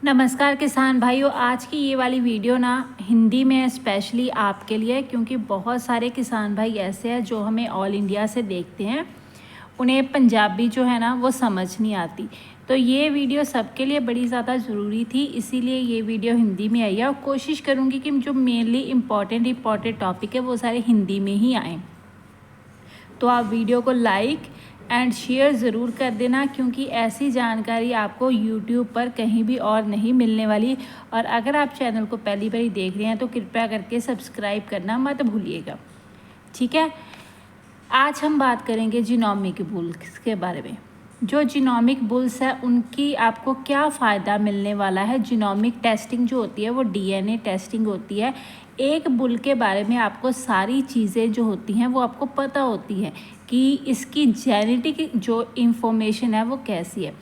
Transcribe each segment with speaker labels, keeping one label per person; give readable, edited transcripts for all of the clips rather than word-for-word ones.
Speaker 1: नमस्कार किसान भाइयों। आज की ये वाली वीडियो ना हिंदी में स्पेशली आपके लिए, क्योंकि बहुत सारे किसान भाई ऐसे हैं जो हमें ऑल इंडिया से देखते हैं, उन्हें पंजाबी जो है ना वो समझ नहीं आती। तो ये वीडियो सबके लिए बड़ी ज़्यादा ज़रूरी थी, इसीलिए ये वीडियो हिंदी में आई है और कोशिश करूँगी कि जो मेनली इम्पॉर्टेंट टॉपिक है वो सारे हिंदी में ही आएँ। तो आप वीडियो को लाइक एंड शेयर ज़रूर कर देना, क्योंकि ऐसी जानकारी आपको यूट्यूब पर कहीं भी और नहीं मिलने वाली। और अगर आप चैनल को पहली बार देख रहे हैं तो कृपया करके सब्सक्राइब करना मत भूलिएगा, ठीक है। आज हम बात करेंगे जीनोमिक बुल्स के बारे में। जो जीनोमिक बुल्स है उनकी आपको क्या फ़ायदा मिलने वाला है। जीनोमिक टेस्टिंग जो होती है वो डीएनए टेस्टिंग होती है। एक बुल के बारे में आपको सारी चीज़ें जो होती हैं वो आपको पता होती है कि इसकी जेनेटिक जो इंफॉर्मेशन है वो कैसी है।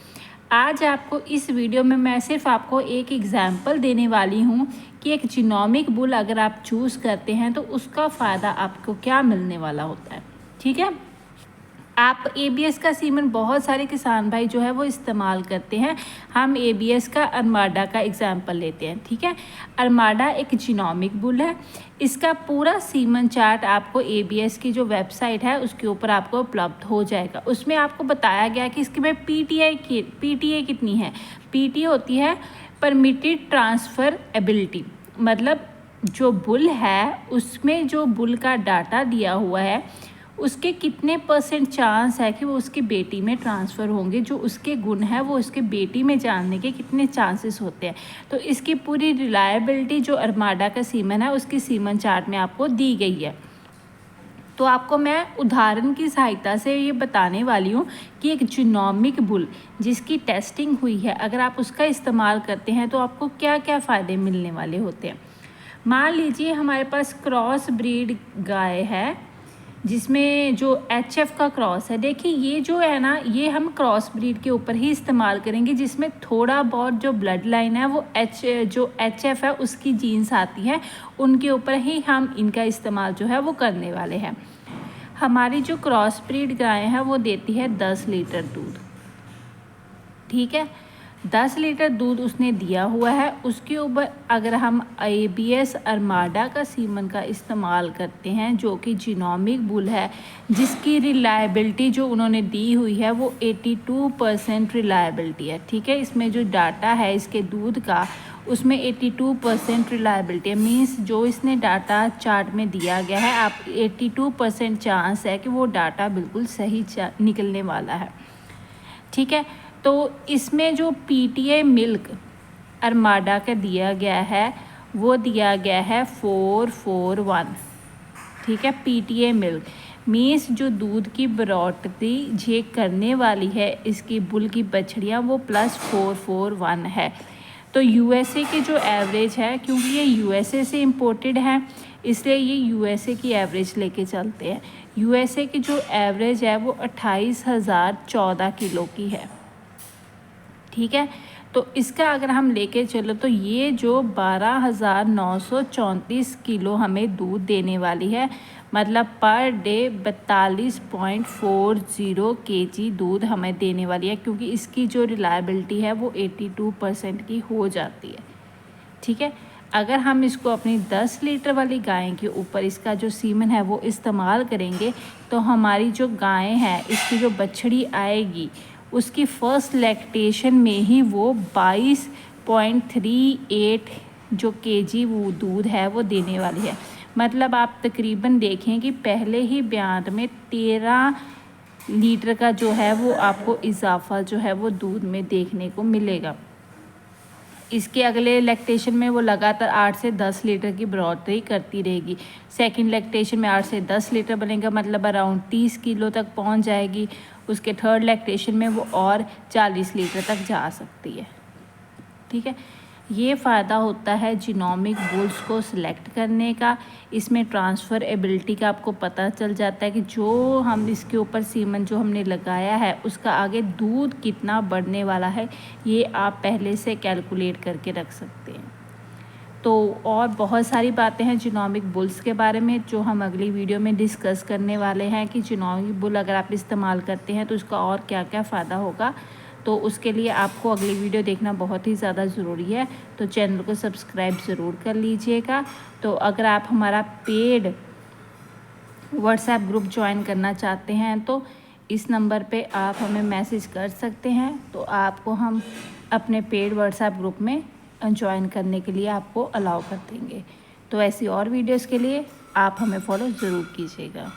Speaker 1: आज आपको इस वीडियो में मैं सिर्फ आपको एक एग्जांपल देने वाली हूँ कि एक जीनोमिक बुल अगर आप चूज़ करते हैं तो उसका फ़ायदा आपको क्या मिलने वाला होता है, ठीक है। आप एबीएस का सीमन बहुत सारे किसान भाई जो है वो इस्तेमाल करते हैं। हम एबीएस का अरमाडा का एग्जांपल लेते हैं, ठीक है। अरमाडा एक जीनोमिक बुल है। इसका पूरा सीमन चार्ट आपको एबीएस की जो वेबसाइट है उसके ऊपर आपको उपलब्ध हो जाएगा। उसमें आपको बताया गया कि इसके में पीटीए कितनी है। पीटीए होती है परमिटेड ट्रांसफ़र एबिलिटी, मतलब जो बुल है उसमें जो बुल का डाटा दिया हुआ है उसके कितने % चांस है कि वो उसकी बेटी में ट्रांसफ़र होंगे। जो उसके गुण है वो उसके बेटी में जानने के कितने चांसेस होते हैं। तो इसकी पूरी रिलायबिलिटी जो अरमाडा का सीमन है उसकी सीमन चार्ट में आपको दी गई है। तो आपको मैं उदाहरण की सहायता से ये बताने वाली हूँ कि एक जीनोमिक बुल जिसकी टेस्टिंग हुई है, अगर आप उसका इस्तेमाल करते हैं तो आपको क्या क्या फ़ायदे मिलने वाले होते हैं। मान लीजिए हमारे पास क्रॉस ब्रीड गाय है जिसमें जो एचएफ का क्रॉस है। देखिए ये जो है ना ये हम क्रॉस ब्रीड के ऊपर ही इस्तेमाल करेंगे, जिसमें थोड़ा बहुत जो ब्लड लाइन है वो जो एचएफ है उसकी जीन्स आती है, उनके ऊपर ही हम इनका इस्तेमाल जो है वो करने वाले हैं। हमारी जो क्रॉस ब्रीड गाय है वो देती है 10 लीटर दूध, ठीक है। 10 लीटर दूध उसने दिया हुआ है। उसके ऊपर अगर हम एबीएस अरमाडा का सीमन का इस्तेमाल करते हैं जो कि जीनोमिक बुल है, जिसकी रिलायबिलिटी जो उन्होंने दी हुई है वो 82% रिलायबिलिटी है, ठीक है। इसमें जो डाटा है इसके दूध का उसमें 82% रिलायबिलिटी है। मीन्स जो इसने डाटा चार्ट में दिया गया है आप 82% चांस है कि वो डाटा बिल्कुल सही निकलने वाला है, ठीक है। तो इसमें जो पीटीए मिल्क अरमाडा का दिया गया है वो दिया गया है 441, ठीक है। पीटीए मिल्क मीन्स जो दूध की बढ़ोतरी जे करने वाली है इसकी बुल की बछड़ियाँ वो +441 है। तो यूएसए के जो एवरेज है, क्योंकि ये यूएसए से इम्पोर्टेड है इसलिए ये यूएसए की एवरेज लेके चलते हैं। यूएसए की जो एवरेज है वो 28,014 किलो की है, ठीक है। तो इसका अगर हम लेके चलो तो ये जो 12,934 किलो हमें दूध देने वाली है, मतलब पर डे 42.40 kg दूध हमें देने वाली है, क्योंकि इसकी जो रिलायबिलिटी है वो 82% की हो जाती है, ठीक है। अगर हम इसको अपनी 10 लीटर वाली गाय के ऊपर इसका जो सीमन है वो इस्तेमाल करेंगे तो हमारी जो गाय है इसकी जो बछड़ी आएगी उसकी फ़र्स्ट लैक्टेशन में ही वो 22.38 जो केजी वो दूध है वो देने वाली है। मतलब आप तकरीबन देखें कि पहले ही ब्यात में 13 लीटर का जो है वो आपको इजाफा जो है वो दूध में देखने को मिलेगा। इसके अगले लैक्टेशन में वो लगातार 8 से 10 लीटर की बढ़ोतरी करती रहेगी। सेकंड लैक्टेशन में 8 से 10 लीटर बनेगा, मतलब अराउंड 30 किलो तक पहुंच जाएगी। उसके थर्ड लैक्टेशन में वो और 40 लीटर तक जा सकती है, ठीक है। ये फ़ायदा होता है जीनोमिक बुल्स को सिलेक्ट करने का। इसमें ट्रांसफ़र एबिलिटी का आपको पता चल जाता है कि जो हम इसके ऊपर सीमन जो हमने लगाया है उसका आगे दूध कितना बढ़ने वाला है, ये आप पहले से कैलकुलेट करके रख सकते हैं। तो और बहुत सारी बातें हैं जीनोमिक बुल्स के बारे में जो हम अगली वीडियो में डिस्कस करने वाले हैं कि जीनोमिक बुल अगर आप इस्तेमाल करते हैं तो उसका और क्या क्या फ़ायदा होगा। तो उसके लिए आपको अगली वीडियो देखना बहुत ही ज़्यादा ज़रूरी है। तो चैनल को सब्सक्राइब ज़रूर कर लीजिएगा। तो अगर आप हमारा पेड व्हाट्सएप ग्रुप ज्वाइन करना चाहते हैं तो इस नंबर पे आप हमें मैसेज कर सकते हैं, तो आपको हम अपने पेड व्हाट्सएप ग्रुप में ज्वाइन करने के लिए आपको अलाउ कर देंगे। तो ऐसी और वीडियोस के लिए आप हमें फॉलो ज़रूर कीजिएगा।